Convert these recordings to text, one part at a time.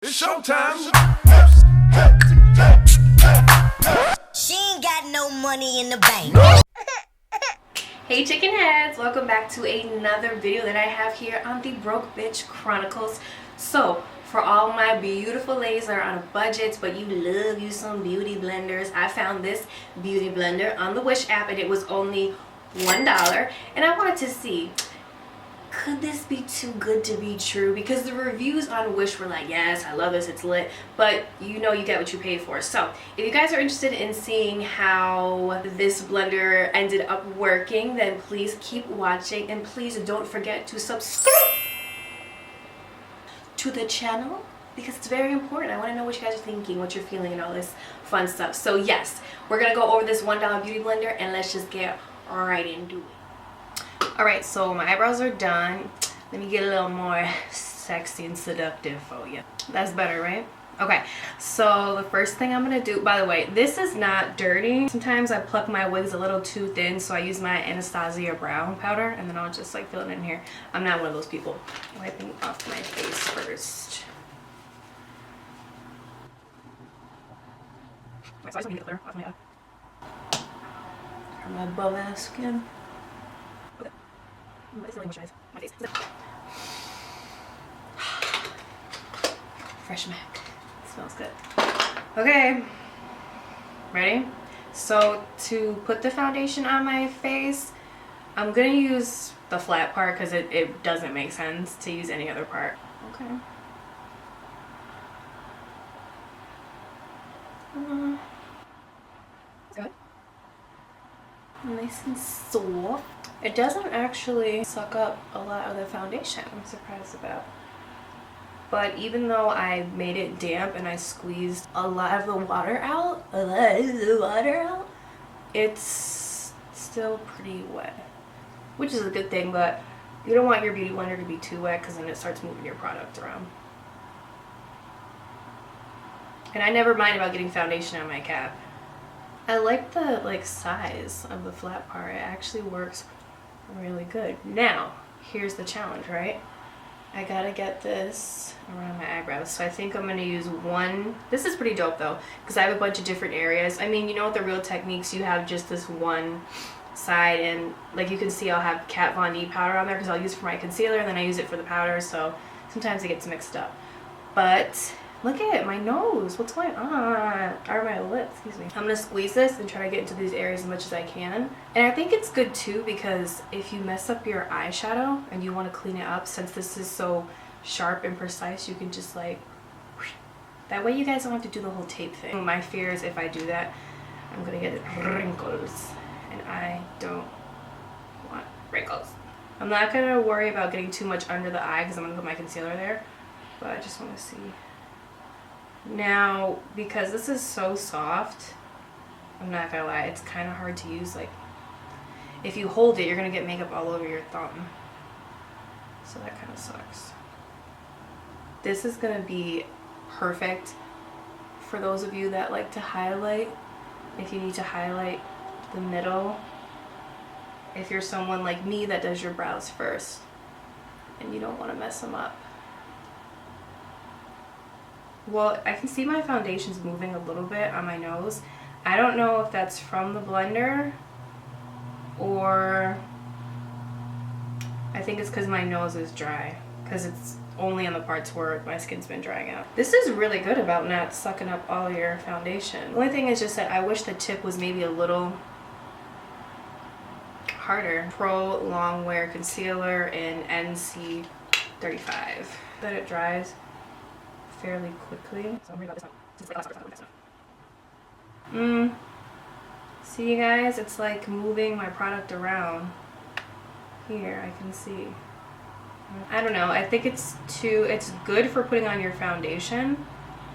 It's showtime. She ain't got no money in the bank. Hey chicken heads, welcome back to another video that I have here on the Broke Bitch Chronicles. So for all my beautiful ladies that are on a budget but you love you some beauty blenders, I found this beauty blender on the Wish app and it was only $1, and I wanted to see, could this be too good to be true? Because the reviews on Wish were like, yes, I love this, it's lit, but you know you get what you pay for. So if you guys are interested in seeing how this blender ended up working, then please keep watching and please don't forget to subscribe to the channel because it's very important. I want to know what you guys are thinking, what you're feeling, and all this fun stuff. So yes, we're gonna go over this $1 beauty blender and let's just get right into it. Alright, so my eyebrows are done. Let me get a little more sexy and seductive for you. That's better, right? Okay, so the first thing I'm going to do, by the way, this is not dirty. Sometimes I pluck my wigs a little too thin, so I use my Anastasia brown powder, and then I'll just like fill it in here. I'm not one of those people. Wiping off my face first. So I just want to get the glitter off my from my above ass skin. It's really moisturized. My face. Fresh Mac. It smells good. Okay. Ready? So to put the foundation on my face, I'm gonna use the flat part because it doesn't make sense to use any other part. Okay. Good. Nice and soft. It doesn't actually suck up a lot of the foundation, I'm surprised about. But even though I made it damp and I squeezed a lot of the water out, it's still pretty wet. Which is a good thing, but you don't want your beauty blender to be too wet because then it starts moving your product around. And I never mind about getting foundation on my cap. I like the size of the flat part. It actually works really good. Now, here's the challenge, right? I gotta get this around my eyebrows. So I think I'm gonna use one. This is pretty dope though, because I have a bunch of different areas. I mean, you know, with the Real Techniques, you have just this one side, and like you can see, I'll have Kat Von D powder on there because I'll use it for my concealer, and then I use it for the powder. So sometimes it gets mixed up. But look at it, my nose. What's going on? Or my lips, excuse me. I'm gonna squeeze this and try to get into these areas as much as I can. And I think it's good too because if you mess up your eyeshadow and you want to clean it up, since this is so sharp and precise, you can just like, whoosh. That way you guys don't have to do the whole tape thing. My fear is if I do that, I'm gonna get wrinkles. And I don't want wrinkles. I'm not gonna worry about getting too much under the eye because I'm gonna put my concealer there. But I just want to see. Now, because this is so soft, I'm not gonna lie, it's kind of hard to use. Like, if you hold it, you're gonna get makeup all over your thumb. So that kind of sucks. This is gonna be perfect for those of you that like to highlight. If you need to highlight the middle. If you're someone like me that does your brows first and you don't want to mess them up. Well, I can see my foundation's moving a little bit on my nose. I don't know if that's from the blender or I think it's because my nose is dry because it's only on the parts where my skin's been drying out. This is really good about not sucking up all your foundation. The only thing is just that I wish the tip was maybe a little harder. Pro Long Wear Concealer in NC35. That it dries fairly quickly. So I'm worried about this one. See you guys, it's like moving my product around. Here, I can see. I don't know, I think it's good for putting on your foundation.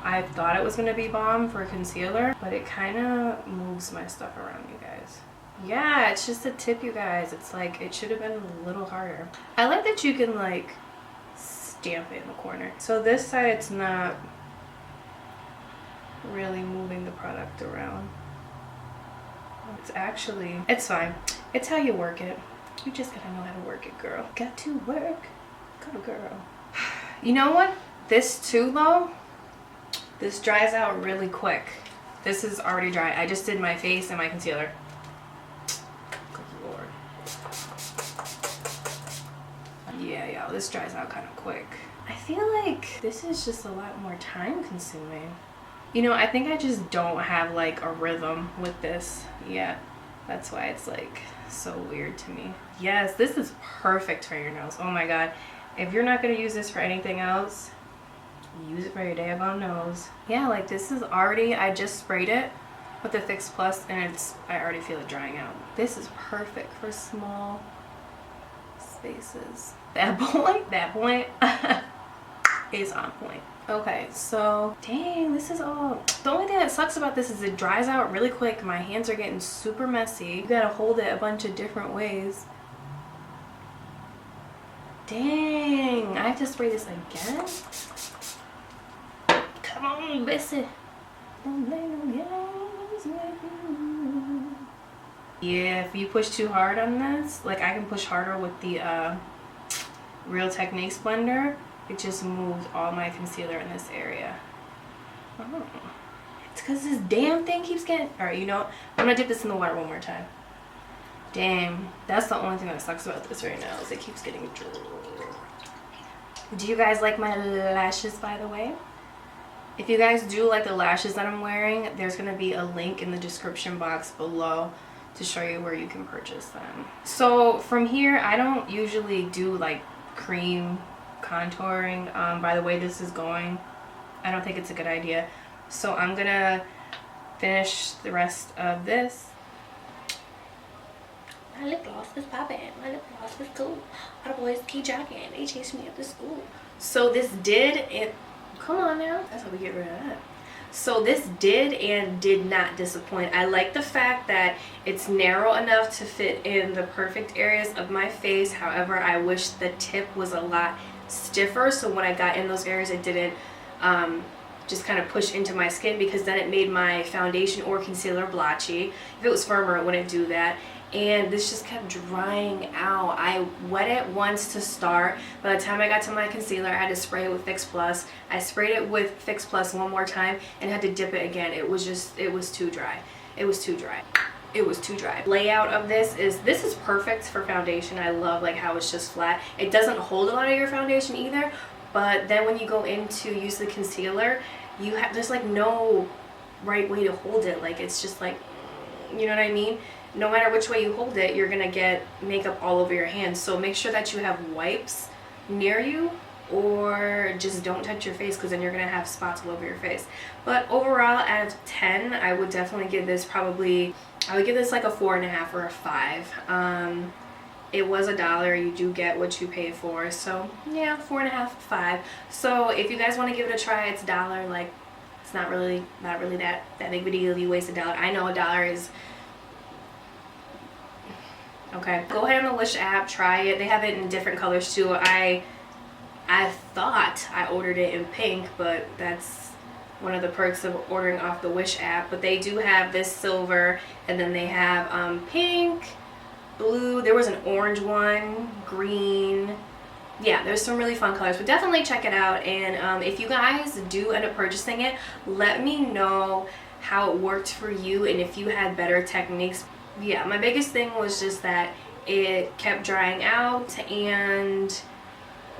I thought it was gonna be bomb for concealer, but it kind of moves my stuff around, you guys. Yeah, it's just a tip, you guys. It's like, it should have been a little harder. I like that you can like stamp it in the corner. So this side, it's not really moving the product around. It's fine. It's how you work it. You just gotta know how to work it, girl. Got to work. Go girl. You know what? This too though, This dries out really quick. This is already dry. I just did my face and my concealer. Good Lord. Yeah, this dries out kind of quick. I feel like this is just a lot more time consuming. You know, I think I just don't have like a rhythm with this yet. That's why it's like so weird to me. Yes, this is perfect for your nose. Oh my God. If you're not gonna use this for anything else, use it for your daggone nose. Yeah, like this is already, I just sprayed it with the Fix Plus and I already feel it drying out. This is perfect for small spaces. That point is on point. Okay, so dang, this is all. The only thing that sucks about this is it dries out really quick. My hands are getting super messy. You gotta hold it a bunch of different ways. Dang, I have to spray this again? Come on, Bessie. Don't play no games with you. Yeah, if you push too hard on this, like I can push harder with the Real Techniques blender. It just moved all my concealer in this area. Oh. It's because this damn thing keeps getting... Alright, you know what? I'm going to dip this in the water one more time. Damn. That's the only thing that sucks about this right now is it keeps getting dry. Do you guys like my lashes, by the way? If you guys do like the lashes that I'm wearing, there's going to be a link in the description box below to show you where you can purchase them. So from here, I don't usually do like cream contouring. By the way this is going, I don't think it's a good idea. So I'm gonna finish the rest of this. My lip gloss is popping. My lip gloss is cool. All the boys keep jogging. They chase me up to school. So this did it. Come on now. That's how we get rid of that. So this did and did not disappoint. I like the fact that it's narrow enough to fit in the perfect areas of my face. However, I wish the tip was a lot stiffer, so when I got in those areas it didn't just kind of push into my skin, because then it made my foundation or concealer blotchy. If it was firmer it wouldn't do that, and this just kept drying out. I wet it once to start. By the time I got to my concealer I had to spray it with Fix Plus. I sprayed it with Fix Plus one more time and had to dip it again. It was too dry. It was too dry. It was too dry. Layout of this is perfect for foundation. I love like how it's just flat. It doesn't hold a lot of your foundation either, but then when you go in to use the concealer, there's like no right way to hold it. Like it's just like, you know what I mean? No matter which way you hold it, you're gonna get makeup all over your hands. So make sure that you have wipes near you, or just don't touch your face, because then you're gonna have spots all over your face. But overall, out of 10, I would definitely give this I would give this like a 4.5 or a 5. It was $1. You do get what you pay for. So yeah, 4.5, 5. So if you guys want to give it a try, it's $1. Like it's not really that big of a deal if you waste $1. I know $1 is okay. Go ahead on the Wish app, try it. They have it in different colors too. I thought I ordered it in pink, but that's one of the perks of ordering off the Wish app. But they do have this silver, and then they have pink, blue, there was an orange one, green. Yeah, there's some really fun colors, but definitely check it out. And if you guys do end up purchasing it, let me know how it worked for you and if you had better techniques. Yeah, my biggest thing was just that it kept drying out and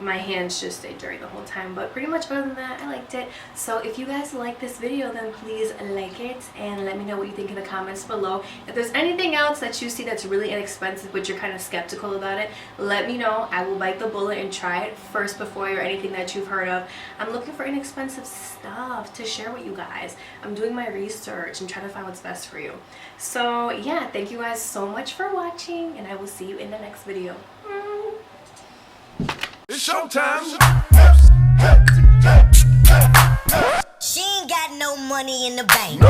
my hands just stayed dirty the whole time. But pretty much other than that, I liked it. So if you guys like this video, then please like it and let me know what you think in the comments below. If there's anything else that you see that's really inexpensive but you're kind of skeptical about it, let me know. I will bite the bullet and try it first before anything that you've heard of. I'm looking for inexpensive stuff to share with you guys. I'm doing my research and trying to find what's best for you. So yeah, thank you guys so much for watching, and I will see you in the next video. It's showtime. She ain't got no money in the bank.